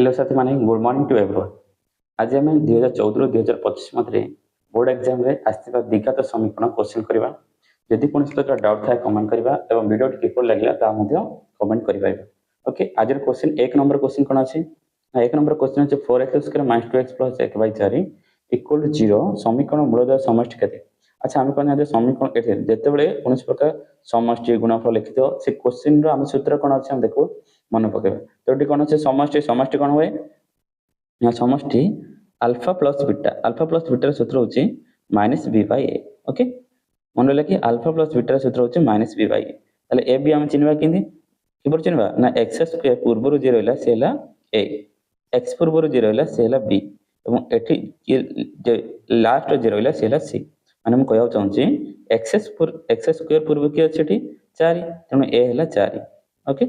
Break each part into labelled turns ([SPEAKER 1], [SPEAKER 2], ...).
[SPEAKER 1] Hello साथी माने good morning to everyone. आज आम 2014 रु 2025 मध्य बोर्ड एग्जाम रे आसथिबा द्विघात समीकरण क्वेश्चन करबा। यदि कोन प्रकार डाउट थाए कमेंट करबा एवं वीडियो किपर लागला ता मध्ये कमेंट करि पाइबा। ओके, आज क्वेश्चन एक नंबर क्वेश्चन कोन अछि? एक नंबर क्वेश्चन अछि 4x² - 2x + 1/4 = 0 समीकरण मूलदय समष्टि केते? अच्छा, हम कोन जे समीकरण एथे जते बेले कोन प्रकार समष्टि गुणनफल लिखितो से क्वेश्चन रो हम सूत्र कोन अछि हम देखो मन पकेबा। तो एटी कोन अछि समष्टि समष्टि कोन होय ना समष्टि अल्फा प्लस बीटा सूत्र होची -b/a। ओके, मन रहा कि अल्फा प्लस बीटा सूत्र होची -b/a। ताले a b हम चिन्हबा किंदी किपर चिन्हबा ना x² पूर्वरु जे रहला से हला a, x पूर्वरु जे रहला से हला b एवं एठी जे लास्ट जे रहला से हला c। माने हम कहया चाहूची x² पूर्व की अछि एठी 4 तेणु a हला 4। ओके,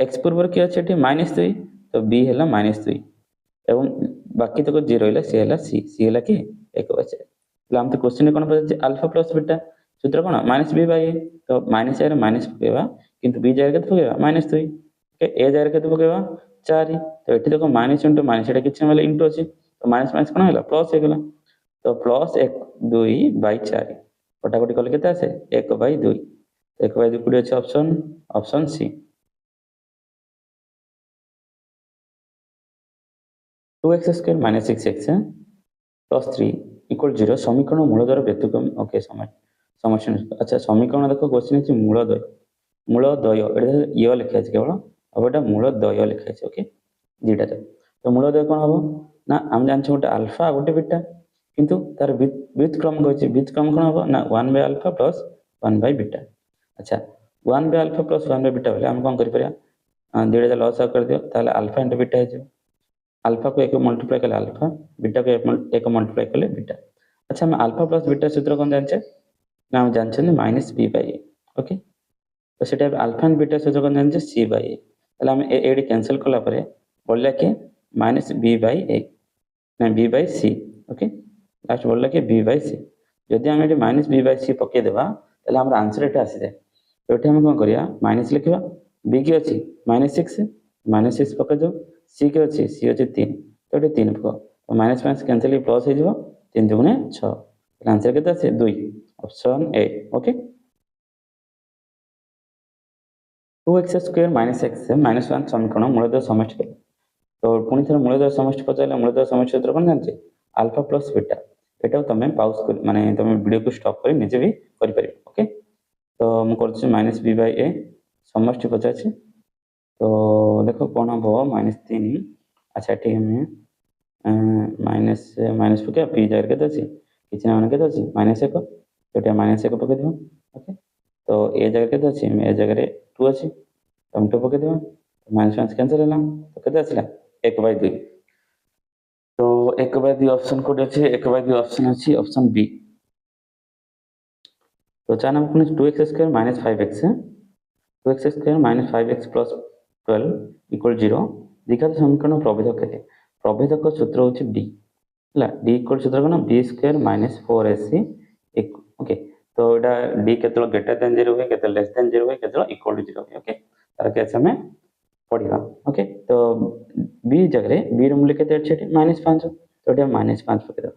[SPEAKER 1] x पूर्व की अछि एठी -2 तो b हला -2 एवं बाकी तक जे रहला से हला c हला कि 1/4। तो हम तो क्वेश्चन कोन पछे अल्फा प्लस बीटा सूत्र कोन -b/a। तो माइनस आरे माइनस पकेबा किंतु b जाय केते पकेबा -2। ओके, a जाय केते पकेबा 4। तो एठी देखो माइनस इंटू माइनस एटा किछ मतलब इंटू अछि तो माइनस माइनस कोन होला प्लस हे गेला। तो प्लस 1/2/4 कटाकटी कले केते आसे 1/2। 1/2 कोडी अछि ऑप्शन सी। 2x² - 6x + 3 = 0 समीकरण मूलद्वय व्यतिक्रम। ओके, समस्या। अच्छा, समीकरण देखो क्वेश्चन अछि मूलद्वय एटा य लिखा अछि केवल अब एटा मूलद्वय लिखा अछि। ओके, जेटा तो मूलद्वय कोन हबो ना हम जान छ गोटे अल्फा गोटे बीटा किंतु तार व्युत्क्रम कहछि व्युत्क्रम कोन हबो ना 1/α + 1/β। अच्छा, 1/α + 1/β बेले हम कोन करि परिया दुइटा लॉस कर दियो ताले अल्फा इंटू बीटा हे जे अल्फा को 1 मल्टीप्लाई कले अल्फा, बीटा को 1 मल्टीप्लाई कले बीटा। अच्छा, हम अल्फा प्लस बीटा सूत्र कोन जानछे ना हम जानछे -b/a। ओके, तो सेटा अल्फा एंड बीटा सूत्र कोन जानछे c/a। ताले हम एडी कैंसिल कला परे बोलला कि -b/a ना b/c। ओके, लास्ट बोलला कि b/c। यदि हम एडी -b/c पके देबा ताले हमर आंसर एटा आसी जाय। तो एठी हम कोन करिया माइनस लिखिबा, b की अछि -6 पके दो, c के अछि c अछि 3 तो एठी 3 पको तो माइनस माइनस कैंसिल प्लस हे जिवो 3 दुगुणे 6 आंसर केते अछि 2 option A. Okay, 2x² - x - 1 समीकरण मूलद्वय समष्टि केते? तो पुणी थोड़ा मूलद्वय समष्टि पचारले मूलद्वय समष्टि सूत्र कोन जानछे अल्फा प्लस बीटा। एटा तमे पॉज कर माने तमे वीडियो को स्टॉप कर निजे भी करि परिबो। ओके, तो हम करछि -b/a समष्टि पचारछि तो देखो कोन हबो -3। अच्छा, ठीक है माइनस माइनस पके p जाय केते अछि किछ ना केते अछि -1 तो एटा -1 पके दियो। ओके, तो a जाय केते अछि a जगह रे 2 अछि तो हम 2 पके दियो माइनस माइनस कैंसिल होला तो केते आछिला 1/2। तो 1/2 ऑप्शन कोड अछि 1/2 ऑप्शन अछि ऑप्शन बी। तो चार नंबर कोन 2x² - 5x 2x² - 5x + 12 = 0 द्विघात समीकरण प्रभेदक केते? प्रभेदक सूत्र होछि d हला d इक्वल सूत्र कोन b² - 4ac। ओके, तो एटा d केतल ग्रेटर देन 0 होय केतल लेस देन 0 होय केतल इक्वल टू 0 होय। ओके, तार केस हमें पढ़िबा। ओके, तो b जगह रे b रो मूल्य केते अछि -5 तो एटा -5 पके दो।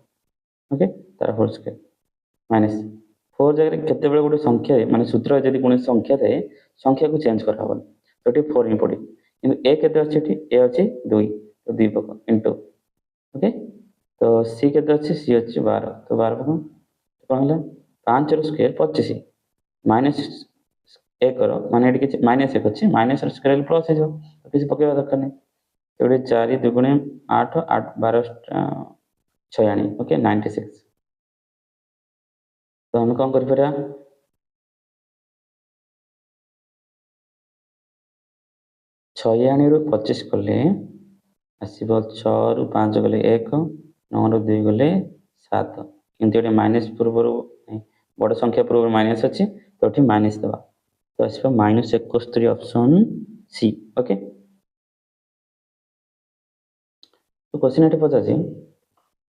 [SPEAKER 1] ओके, तार होल स्क्वायर -4 जगह रे केते बेले गोटे संख्या माने सूत्र जदी कोन संख्या थाए संख्या को चेंज कर हबन तो एटी 4 ही पड़ी किंतु a केते अछि एटी a अछि 2 तो 2 पक इनटू। ओके, तो c केते अछि c अछि 12 तो 12 पक कोन हला 5 रो स्क्वायर 25 माइनस 1 रो माने एटी किछ -1 अछि माइनस रो स्क्वायर प्लस हे जो तो किछ पकेबा दरकार नै तो एटी 4 2 8 8 12 6 ओके 96। तो हम कौन कर परिया 6 ରୁ 25 कले आसीबो 6 ରୁ 5 गले 1 9 ରୁ 2 गले 7 किंतु एटे माइनस पूर्व बड़ संख्या पूर्व माइनस अछि तो एठी माइनस दबा तो आसीबो -71 ऑप्शन सी। ओके, तो क्वेश्चन एठी पचाछि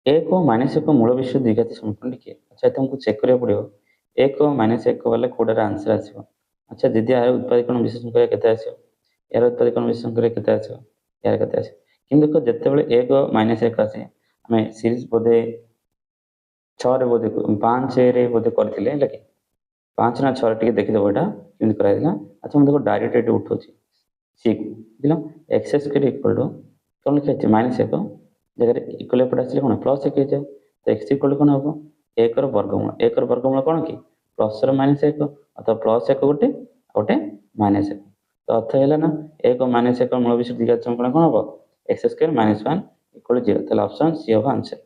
[SPEAKER 1] 1 और -1 मूल विषय द्विघात समीकरण लिखिए। अच्छा, तुमको चेक करिया पड़ियो 1 और -1 वाला कोडा आंसर आसीबो। अच्छा, दीदी यार उत्पादकरण विशेषण करे केते आसीबो यार उत्पादकरण विशेषण करे केते आसीबो यार केते आसीबो କିନ୍ତୁ ଦେଖ ଯେତେବେଳେ 1 ମାଇନସ୍ 1 ଆସେ ଆମେ ସିରିଜ୍ ବୋଧେ 6ରେ ବୋଧେ 5ରେ ବୋଧେ କରିଥିଲେ ହେଲା କି 5 ନା 6ରେ ଟିକେ ଦେଖିଦେବ ଏଇଟା କେମିତି କରାଯାଇଥିଲା। ଆଚ୍ଛା ମୁଁ ଦେଖ ଡାଇରେକ୍ଟ ଏଠି ଉଠୁଛି ସି ବୁଝିଲ ଏକ୍ସ ସ୍କୋୟାର ଇକ୍ୱାଲ୍ ଟୁ କ'ଣ ଲେଖା ହେଇଛି ମାଇନସ୍ 1 ଜାଗାରେ ଇକ୍ୱାଲ୍ ଏପଟେ ଆସିଲେ କ'ଣ ପ୍ଲସ୍ 1 ହେଇଯାଏ। ତ ଏକ୍ସ ଇକ୍ୱାଲ୍ ଟୁ କ'ଣ ହେବ 1ର ବର୍ଗମୂଳ 1ର ବର୍ଗମୂଳ କ'ଣ କି ପ୍ଲସ୍ର ମାଇନସ୍ 1 ଅଥବା ପ୍ଲସ୍ 1 ଗୋଟେ ଆଉ ଗୋଟେ ମାଇନସ୍ 1 ତ ଅର୍ଥ ହେଲା ନା 1 ମାଇନସ୍ 1 ମୂଳ ବିଷୟ ଦିଘାତ ସମୀକରଣ କ'ଣ ହେବ X square minus 1 equal to 0 ତାହେଲେ ଅପସନ୍ ସି ହେବ answer.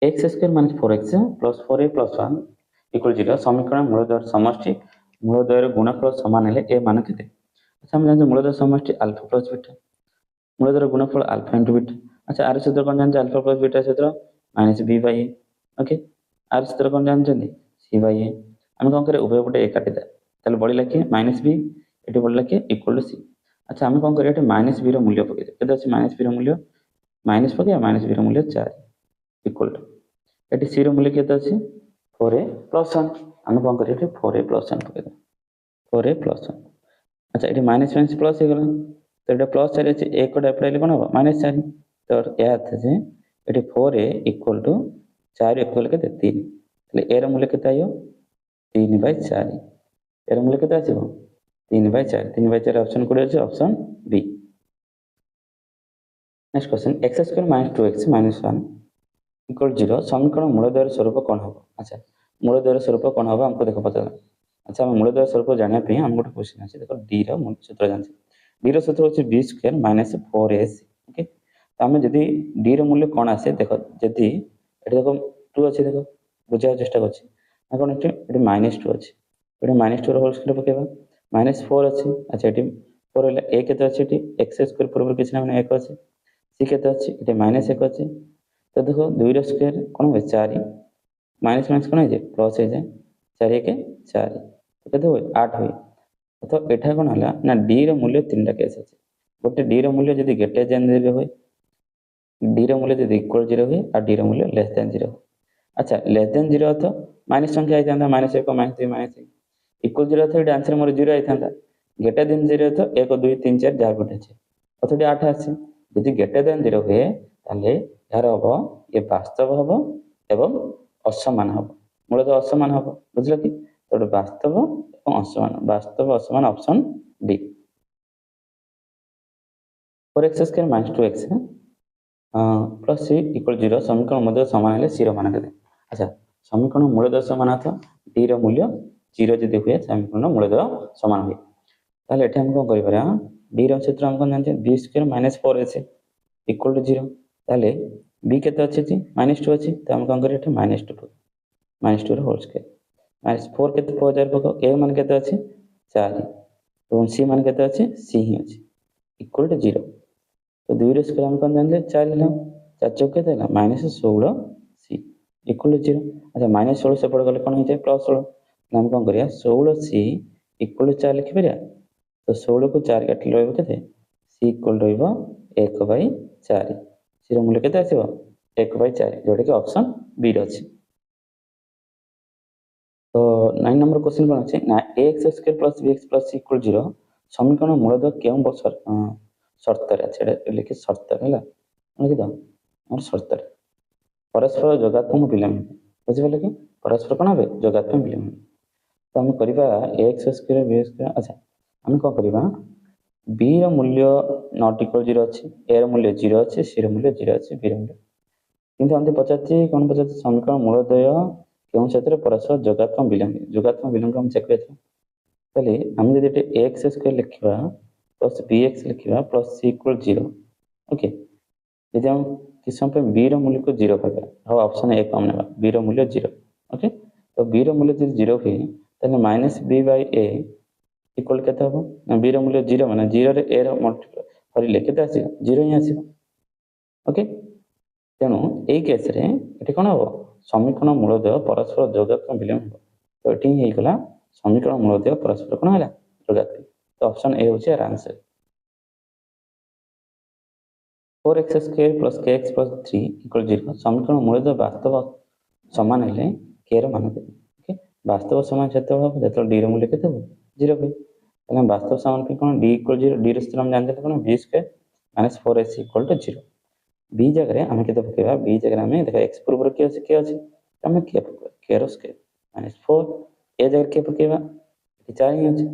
[SPEAKER 1] X square minus 4x plus 4a plus 1 equal 0 समीकरण मूलद्वयर समष्टि मूलद्वयर गुणफल समान हेले ए मान केते। अच्छा हम जानते मूलद्वयर समष्टि अल्फा प्लस बीटा मूलद्वयर गुणफल अल्फा इंटू बीटा। अच्छा आर सूत्र कौन जानते अल्फा प्लस बीटा सूत्र minus B by a okay आर सूत्र कौन जानते सी बाई ए आम कौन करें उभय पटे ए काटिदा ताले बढ़िला कि माइनस बी ये बढ़िला कि इक्वल टू सी। अच्छा आम कौन करिया माइनस बी मूल्य पकईदे केते अच्छे माइनस बी मूल्य माइनस पकईया माइनस बी मूल्य 4 इक्वल टू ये सी मूल्य के 4a प्लस 1 आम कौन करें 4a प्लस 1 पकईदे 4a प्लस 1। अच्छा ये माइनस माइनस प्लस हो गला तो ये प्लस 4 अच्छे एक एपड़े कौन हम माइनस 4 तो यह अर्थ से ये 4a इक्वल टू 4 इक्वल के 3 ए मूल्य के 3/4 ए मूल्य के 3/4 3/4 ऑप्शन कोड अच्छे option B. Next question X square minus 2x minus 1 equal 0 समीकरण मूलद्वयर स्वरूप कौन हम। अच्छा मूलद्वयर स्वरूप कौन हम हमको देख पता। अच्छा हम मूलद्वयर स्वरूप जाना हम गोटे क्वेश्चन अच्छे देख डी सूत्र जानते डी सूत्र होची B square minus 4ac okay तो आम जदि डी मूल्य कौन आसे देख जदि देख 2 अच्छे देख बुझा चेष्टा कर कौन ये माइनस 2 अच्छे ये माइनस 2 होल स्क्वायर पकेबा माइनस 4 अच्छे। अच्छा ये 4 है ए के अच्छे एक्स स्क्वायर पूर्व किसी ना 1 अच्छे सी के अच्छे ये माइनस 1 अच्छे तो देखो 2 स्क्वायर कौन हुए 4 माइनस माइनस कौन है प्लस हो जाए 4 1 4 तो 8 हुए तो एठा कौन है ना डी मूल्य 3टा केस अच्छे गोटे डी मूल्य जब ग्रेटर देन 0 हुए डी मूल्य जब इक्वल 0 हुए और डी मूल्य लेस देन 0 हुए। अच्छा लेस देन 0 तो माइनस संख्या होता माइनस 1 माइनस 2 माइनस 1 इक्वल 0 तो ये आंसर मोर 0 होता ग्रेटर देन 0 तो 1 2 3 4 जहाँ गोटे अच्छे तो 8 आसे यदि ग्रेटर देन 0 हुए यार हम ये वास्तव हम एवं असमान हम मूलतः असमान हम बुझल कि तो वास्तव और असमान वास्तव असमान option D. 4x square minus 2x plus c equal 0 समीकरण मूलद्वय समान है सी मान के। अच्छा समीकरण मूलद्वय समान था डी मूल्य 0 जब हुए समीकरण मूलद्वय समान हुए ताले एठी हम कौन करिपारा डी सूत्र हम कौन जानते B square minus 4ac equal to 0 ताले बी के अच्छे माइनस 2 अच्छे तो हम कौन करें माइनस 2 होल स्क्वायर माइनस 4 के 4000 पक ए मान के अच्छे 4 और सी मान के अच्छे सी ही अच्छे इक्वल टू 0 तो 2 स्क्वायर हम कौन जानते 4 है 4 चौक के माइनस 16 सी इक्वल टू 0। अच्छा माइनस 16 से गले कौन हो जाए प्लस 16 हम कौन करिया 16 सी इक्वल टू 4 लिखिपर तो 16 को 4 काट के सी इक्वल रहा 1/4 सी मूल्य के 1/4 जोटा कि ऑप्शन बी अच्छे। तो 9 नंबर क्वेश्चन कौन अच्छे ना x square plus b x plus c equal 0 समीकरण मूलद्वय क्यों शर्त लिखी शर्त है लिखी दो शर्त परस्पर जोगात्मक विलोम बुझिपारे कि परस्पर कौन हे जोगात्मक विलोम तो आम करवा एक्स स्क्वायर बी स्क्वायर। अच्छा आम कौन करवा बी मूल्य नॉट इक्वल 0 अच्छे ए मूल्य 0 अच्छे सी मूल्य 0 अच्छे बी मूल्य किंतु आमते पचार कौन पचार समीकरण मूलद्वय क्यों क्षेत्र परस्पर जोगात्मक विलोम को हम चेक करें आम जब एक्स स्क्वायर लिखा प्लस बी एक्स लिखा प्लस सी इक्वल 0 ओके यदि हम किस समय बी मूल्य को 0 पाइबा हाँ ऑप्शन ए को हम ना बी मूल्य 0 ओके तो बी मूल्य जब 0 हुए तो minus B by A equal के ना बी मूल्य 0 माने 0 रे ए मल्टीप्लाई हरिले के 0 ही आस ओके तेणु यही केस रे ये कौन हम समीकरण मूलद्वय परस्पर जोगात्मक विलोम तो ये होगा समीकरण मूलद्वय परस्पर कौन है जोगात्मक तो ऑप्शन ए हूँ यार answer. 4x square plus kx plus 3 equal 0 समीकरण मूलद्वय वास्तव समान है के मान देते ओके वास्तव समान क्षेत्र हम जो डी मूल्य के 0 हुए ताहले वास्तव समानुपाती कोन d इक्वल 0 d ର ସୂତ୍ର ଆମେ ଜାଣିଥିଲେ कोन b square minus 4ac equal to 0 b जगह रे ଆମେ କେତେ ପକେଇବା b जगह रे ଆମେ ଦେଖ x ପୂର୍ବରୁ k ଅଛି ଆମେ k ପକେଇବା k ର ସ୍କ୍ୱାयर माइनस 4 a जगह k पकेଇବା ଏଠି 4 ହିଁ ଅଛି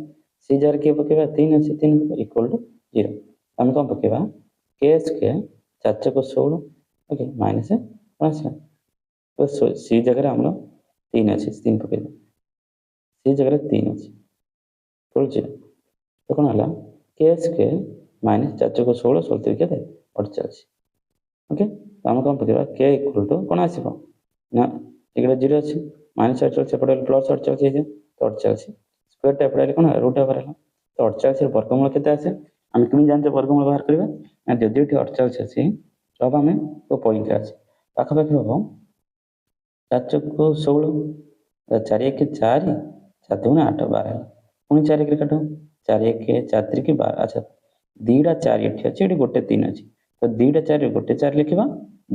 [SPEAKER 1] c जगह k पकेଇବା 3 ଅଛି 3 इक्वल टू 0 ଆମେ कोन पकेଇବା k स्क्वायर 4 चौक 16 ओके माइनस 5 तो c जगह रे हमरो 3 ଅଛି 3 पकेଇବା c जगह रे 3 ଅଛି इक्वल 0 तो कोन हला k स्क्वायर माइनस 4 चौक 16 16 केते 48 ओके तो हम कोन पकेଇବା k इक्वल टू कोन आसीबो ना एगला 0 अछि माइनस 48 सेपटे प्लस 48 हे तो 48 स्क्वायर टा एपटे कोन रूट ओवर है तो 48 रे वर्गमूल केते आसे हम केमि जानते वर्गमूल बाहर करबा ना जदि एठी 48 अछि तब हमें तो पॉइंट अछि पाखा पाखी हो 4 चौक 16 4 1 4 7 गुना 8 12 पुनी 4 1 काटो 4 1 4 3 के 12 अच्छा दीटा 4 एठी अछि एठी गोटे 3 अछि तो दीटा 4 रे गोटे 4 लिखिबा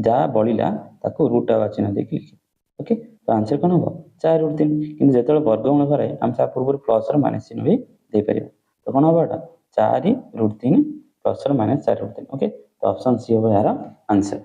[SPEAKER 1] जा बळिला ताको रूट आ चिन्ह देखि लिखि ओके तो आंसर कोन हो 4 रूट 3 किंतु जेतले वर्गमूल करे हम सा पूर्व प्लस और माइनस चिन्ह भी दे परिबा तो कोन होबा एटा 4 रूट 3 प्लस और माइनस 4 रूट 3 ओके तो ऑप्शन सी हो यार आंसर।